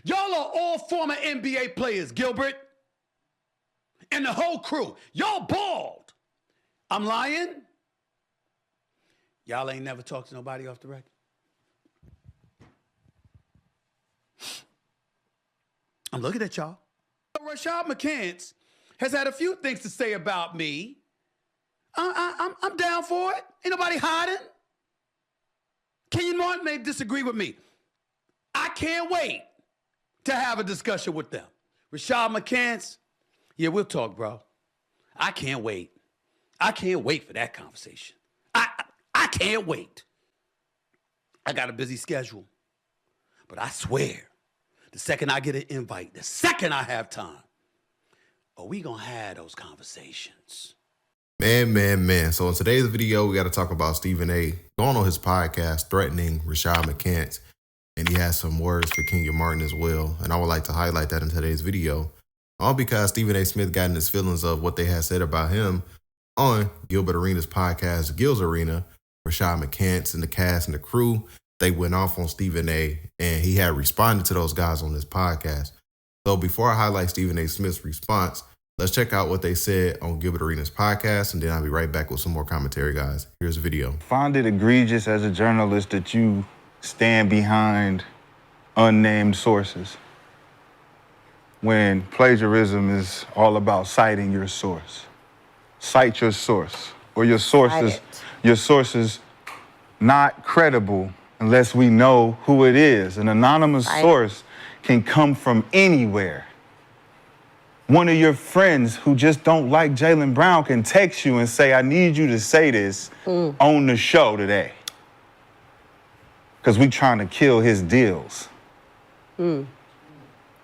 Y'all are all former NBA players, Gilbert. And the whole crew. Y'all bald. I'm lying? Y'all ain't never talked to nobody off the record? I'm looking at y'all. Rashad McCants has had a few things to say about me. I'm down for it. Ain't nobody hiding. Kenyon Martin may disagree with me. I can't wait to have a discussion with them. Rashad McCants, yeah, we'll talk, bro. I can't wait. I can't wait for that conversation. I can't wait. I got a busy schedule. But I swear, the second I get an invite, the second I have time, we gonna have those conversations. Man. So in today's video, we got to talk about Stephen A. going on his podcast, threatening Rashad McCants. And he has some words for Kenyon Martin as well. And I would like to highlight that in today's video. All because Stephen A. Smith got in his feelings of what they had said about him on Gilbert Arena's podcast, Gil's Arena. Rashad McCants and the cast and the crew, they went off on Stephen A. And he had responded to those guys on this podcast. So before I highlight Stephen A. Smith's response, let's check out what they said on Gilbert Arena's podcast, and then I'll be right back with some more commentary, guys. Here's the video. Find it egregious as a journalist that you stand behind unnamed sources when plagiarism is all about citing your source. Cite your source, or your source is not credible unless we know who it is. An anonymous source can come from anywhere. One of your friends who just don't like Jaylen Brown can text you and say, I need you to say this on the show today. Because we trying to kill his deals.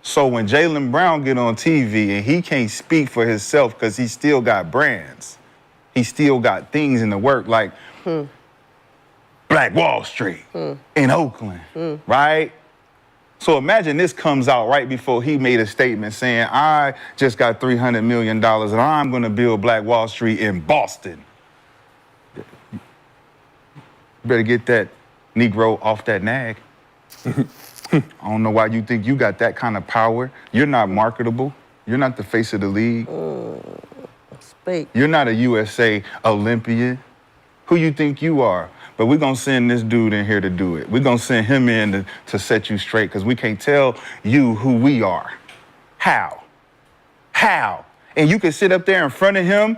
So when Jaylen Brown get on TV and he can't speak for himself because he still got brands, he still got things in the work like Black Wall Street in Oakland, right? So imagine this comes out right before he made a statement saying, I just got $300 million and I'm going to build Black Wall Street in Boston. You better get that Negro off that nag. I don't know why you think you got that kind of power. You're not marketable. You're not the face of the league. You're not a USA Olympian. Who you think you are? But we're going to send this dude in here to do it. We're going to send him in to set you straight because we can't tell you who we are. How? And you can sit up there in front of him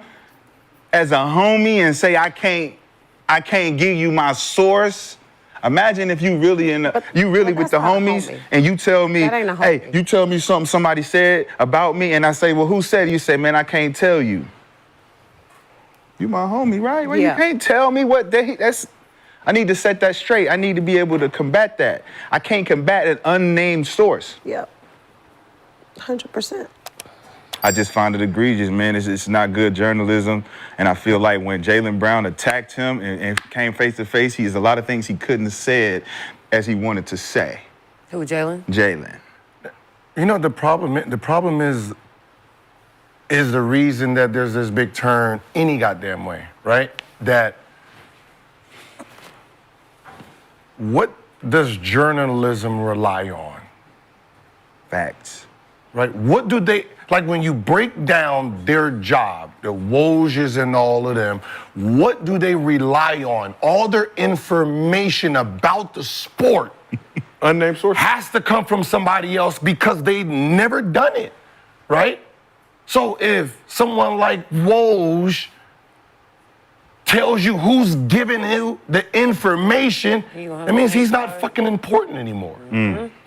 as a homie and say, I can't give you my source. Imagine if you really with the homies and you tell me, hey, you tell me something somebody said about me and I say, well, who said it? You say, man, I can't tell you. You my homie, right? Well, you can't tell me what I need to set that straight. I need to be able to combat that. I can't combat an unnamed source. Yep. 100%. I just find it egregious, man. It's not good journalism. And I feel like when Jaylen Brown attacked him and came face to face, he has a lot of things he couldn't have said as he wanted to say. Who, Jaylen? Jaylen. You know, the problem is the reason that there's this big turn any goddamn way, right? That what does journalism rely on? Facts. Right? What do they, like when you break down their job, the Wojs and all of them, what do they rely on? All their information about the sport Unnamed source has to come from somebody else because they've never done it, right? So if someone like Woj tells you who's giving you the information, it means he's not fucking important anymore.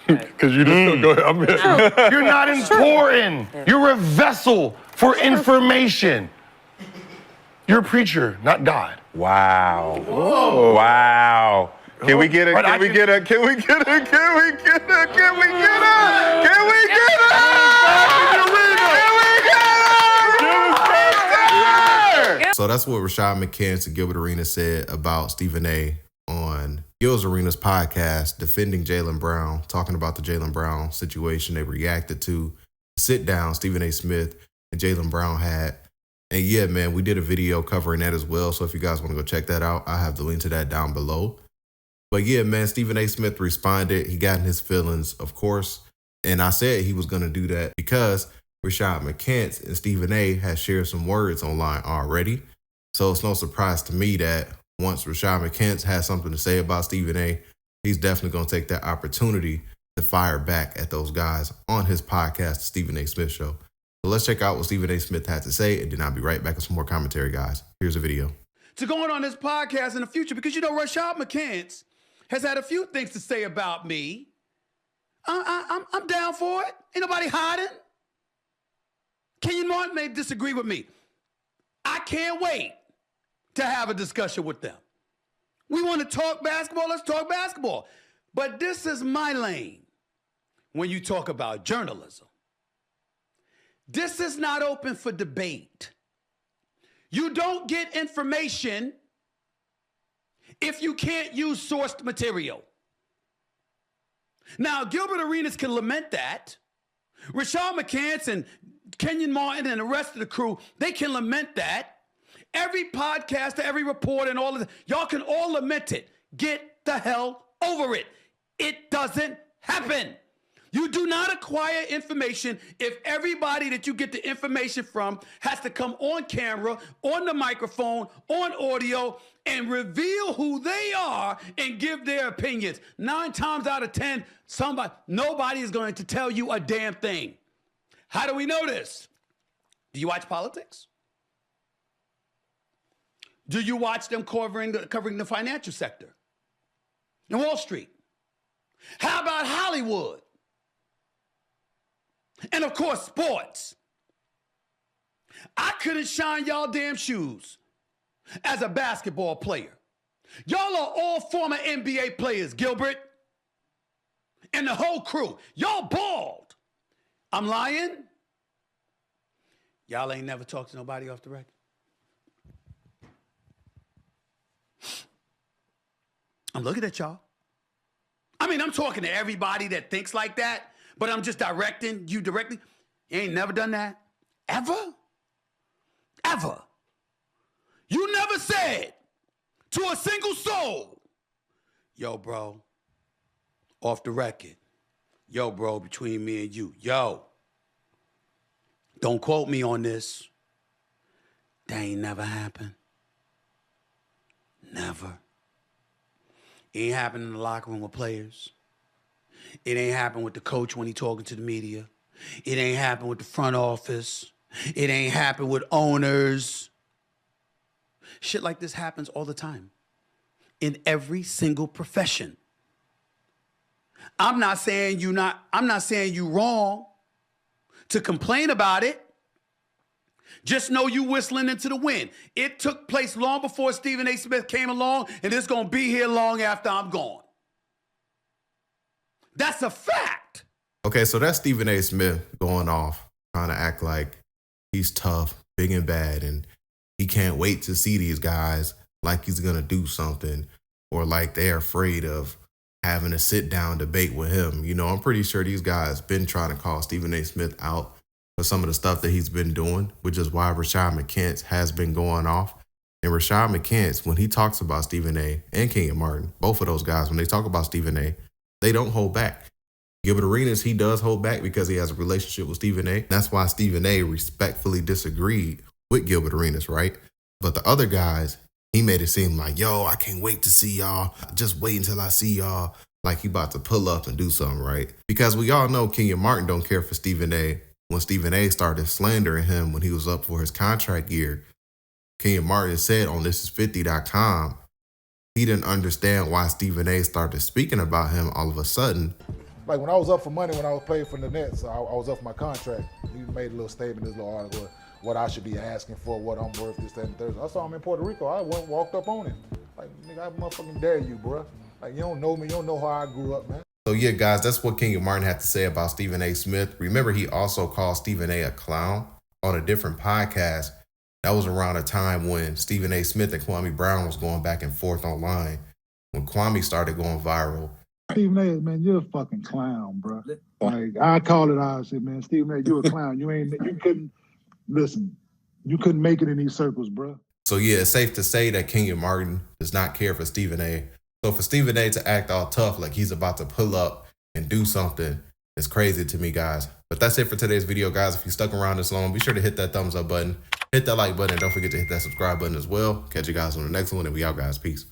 Because you just go ahead. You're not important. You're a vessel for information. You're a preacher, not God. Wow. Whoa. Wow. Can we get a? So that's what Rashad McCants and Gilbert Arena said about Stephen A. on Gil's Arena's podcast, defending Jaylen Brown, talking about the Jaylen Brown situation they reacted to, the sit down Stephen A. Smith and Jaylen Brown had. And yeah, man, we did a video covering that as well. So if you guys want to go check that out, I have the link to that down below. But yeah, man, Stephen A. Smith responded. He got in his feelings, of course. And I said he was going to do that because Rashad McCants and Stephen A has shared some words online already. So it's no surprise to me that once Rashad McCants has something to say about Stephen A, he's definitely going to take that opportunity to fire back at those guys on his podcast, The Stephen A. Smith Show. So let's check out what Stephen A. Smith had to say, and then I'll be right back with some more commentary, guys. Here's a video. To going on this podcast in the future, because you know Rashad McCants has had a few things to say about me. I'm down for it. Ain't nobody hiding. Kenyon Martin may disagree with me. I can't wait to have a discussion with them. We want to talk basketball, let's talk basketball. But this is my lane when you talk about journalism. This is not open for debate. You don't get information if you can't use sourced material. Now, Gilbert Arenas can lament that. Rashad McCants and Kenyon Martin and the rest of the crew, they can lament that. Every podcaster, every reporter, and all of that, y'all can all lament it. Get the hell over it. It doesn't happen. You do not acquire information if everybody that you get the information from has to come on camera, on the microphone, on audio, and reveal who they are and give their opinions. 9 times out of 10, nobody is going to tell you a damn thing. How do we know this? Do you watch politics? Do you watch them covering the financial sector and Wall Street? How about Hollywood? And of course, sports. I couldn't shine y'all damn shoes as a basketball player. Y'all are all former NBA players, Gilbert, and the whole crew. Y'all bald. I'm lying? Y'all ain't never talked to nobody off the record? I'm looking at y'all. I mean, I'm talking to everybody that thinks like that, but I'm just directing you directly. You ain't never done that? Ever? Ever. You never said to a single soul, yo, bro, off the record. Yo, bro, between me and you. Yo, don't quote me on this. That ain't never happened. Never. It ain't happened in the locker room with players. It ain't happened with the coach when he talking to the media. It ain't happened with the front office. It ain't happened with owners. Shit like this happens all the time in every single profession. I'm not saying you wrong to complain about it. Just know you whistling into the wind. It took place long before Stephen A. Smith came along, and it's going to be here long after I'm gone. That's a fact. Okay, so that's Stephen A. Smith going off, trying to act like he's tough, big and bad, and he can't wait to see these guys like he's going to do something or like they're afraid of having a sit-down debate with him. You know, I'm pretty sure these guys been trying to call Stephen A. Smith out for some of the stuff that he's been doing, which is why Rashad McCants has been going off. And Rashad McCants, when he talks about Stephen A. and Kenyon Martin, both of those guys, when they talk about Stephen A., they don't hold back. Gilbert Arenas, he does hold back because he has a relationship with Stephen A. That's why Stephen A. respectfully disagreed with Gilbert Arenas, right? But the other guys, he made it seem like, yo, I can't wait to see y'all. Just wait until I see y'all. Like he about to pull up and do something, right? Because we all know Kenyon Martin don't care for Stephen A. When Stephen A. started slandering him when he was up for his contract year, Kenyon Martin said on thisis50.com, he didn't understand why Stephen A. started speaking about him all of a sudden. Like when I was up for money, when I was playing for the Nets, I was up for my contract. He made a little statement, this little article, what I should be asking for, what I'm worth, this, that, and Thursday. I saw him in Puerto Rico. I went and walked up on him. Like, nigga, I motherfucking dare you, bro. Like, you don't know me. You don't know how I grew up, man. So yeah, guys, that's what Kenyon Martin had to say about Stephen A. Smith. Remember, he also called Stephen A. clown on a different podcast. That was around a time when Stephen A. Smith and Kwame Brown was going back and forth online. When Kwame started going viral. Stephen A., man, you're a fucking clown, bro. Like, I call it out. I said, man, Stephen A., you're a clown. You couldn't make it in these circles, bro. So yeah, it's safe to say that Kenyon Martin does not care for Stephen A. So for Stephen A. to act all tough like he's about to pull up and do something It's crazy to me, guys. But that's it for today's video, guys. If you stuck around this long, be sure to hit that thumbs up button, hit that like button, and don't forget to hit that subscribe button as well. Catch you guys on the next one, and we out, guys. Peace.